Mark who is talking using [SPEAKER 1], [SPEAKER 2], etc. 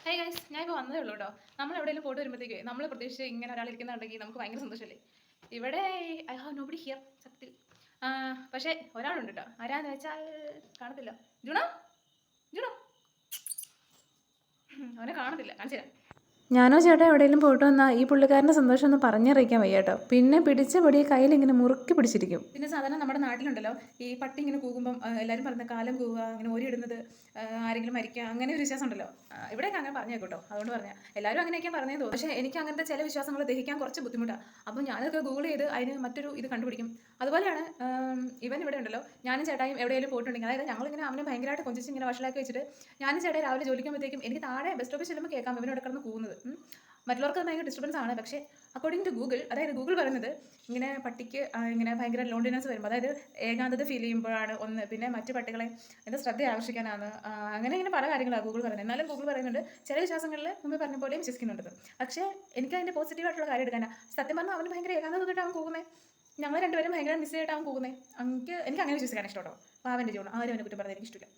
[SPEAKER 1] Hey guys, ഞാൻ ഇപ്പോൾ വന്നതേ ഉള്ളൂ കേട്ടോ. നമ്മൾ എവിടെയെങ്കിലും പോയിട്ട് വരുമ്പോഴത്തേക്ക് നമ്മൾ പ്രതീക്ഷിച്ച് ഇങ്ങനെ ഒരാൾ ഇരിക്കുന്നുണ്ടെങ്കിൽ നമുക്ക് ഭയങ്കര സന്തോഷമല്ലേ. ഇവിടെ ഐ ഹാവ് നോബഡി ഹിയർ സത്യത്തിൽ. പക്ഷേ ഒരാളുണ്ട് കേട്ടോ. ആരാന്ന് വെച്ചാൽ കാണത്തില്ല. ജുണോ, ജുണോ, അവനെ കാണത്തില്ല. കാണിച്ചു തരാം. ഞാനോ ചേട്ടാ എവിടെയെങ്കിലും പോയിട്ട് വന്നാൽ ഈ പുള്ളിക്കാരൻ്റെ സന്തോഷം ഒന്ന് പറഞ്ഞറിയിക്കാൻ വയ്യ കേട്ടോ. പിന്നെ പിടിച്ച പൊടി കയ്യിൽ ഇങ്ങനെ മുറുക്കി പിടിച്ചിരിക്കും. പിന്നെ സാധാരണ നമ്മുടെ നാട്ടിലുണ്ടല്ലോ ഈ പട്ടി ഇങ്ങനെ കൂകുമ്പം എല്ലാവരും പറഞ്ഞ കാലം കൂവുക, ഇങ്ങനെ ഓരിയിടുന്നത്, ആരെങ്കിലും മരിക്കുക, അങ്ങനെ ഒരു വിശ്വാസം ഉണ്ടല്ലോ. ഇവിടെയൊക്കെ അങ്ങനെ പറഞ്ഞു കേട്ടോ. അതുകൊണ്ട് പറഞ്ഞാൽ എല്ലാവരും അങ്ങനെയൊക്കെ പറഞ്ഞേ തോന്നും. പക്ഷേ എനിക്ക് അങ്ങനത്തെ ചില വിശ്വാസങ്ങൾ ദഹിക്കാൻ കുറച്ച് ബുദ്ധിമുട്ടാണ്. അപ്പം ഞാനതൊക്കെ ഗൂഗിൾ ചെയ്ത് അതിന് മറ്റൊരു ഇത് കണ്ടുപിടിക്കും. അതുപോലെയാണ് ഇവൻ ഇവിടെ ഉണ്ടല്ലോ. ഞാനും ചേട്ടായും എവിടെയെങ്കിലും പോയിട്ടുണ്ടെങ്കിൽ, അതായത് ഞങ്ങളിങ്ങനെ അവനെ ഭയങ്കരമായിട്ട് കൊഞ്ചിച്ച് ഇങ്ങനെ വഷളാക്കി വെച്ചിട്ട് ഞാനും ചേട്ടായി രാവിലെ ജോലിക്കുമ്പോഴത്തേക്കും എനിക്ക് താഴെ ബസ് സ്റ്റോപ്പിൽ ചെല്ലുമ്പോൾ കേൾക്കാം ഇവനോട് കിടന്ന് കൂവുന്നത്. മറ്റുള്ളവർക്ക് ഭയങ്കര ഡിസ്റ്റർബൻസ് ആണ്. പക്ഷേ അക്കോർഡിംഗ് ടു ഗൂഗിൾ, അതായത് ഗൂഗിൾ പറയുന്നത് ഇങ്ങനെ പട്ടിക്ക് ഇങ്ങനെ ഭയങ്കര ലോൺലിനെസ് വരുമ്പോൾ, അതായത് ഏകാന്തത ഫീൽ ചെയ്യുമ്പോഴാണ് ഒന്ന്, പിന്നെ മറ്റു പട്ടികളെ എന്താ ശ്രദ്ധ ആകർഷിക്കാനാണ്, അങ്ങനെ ഇങ്ങനെ പല കാര്യങ്ങളാണ് ഗൂഗിൾ പറയുന്നത്. എന്നാലും ഗൂഗിൾ പറയുന്നുണ്ട് ചില വിശ്വാസങ്ങളിൽ മുമ്പ് പറഞ്ഞ പോലെയും വിശ്വസിക്കുന്നുണ്ട്. പക്ഷേ എനിക്ക് അതിൻ്റെ പോസിറ്റീവായിട്ടുള്ള കാര്യം എടുക്കാനാണ്. സത്യം പറഞ്ഞാൽ അവന് ഭയങ്കര ഏകാന്തത തോന്നിട്ട് അവൻ പോകുന്നത്. ഞങ്ങൾ രണ്ടുപേരും ഭയങ്കര മിസ് ചെയ്തിട്ട് അവൻ പോകുന്നത്. എനിക്ക് അങ്ങനെ വിശ്വസിക്കാൻ ഇഷ്ടം കേട്ടോ. പാവൻ്റെ ജോൺ ആരും അവനെ കുറ്റം പറഞ്ഞാൽ എനിക്ക് ഇഷ്ടമില്ല.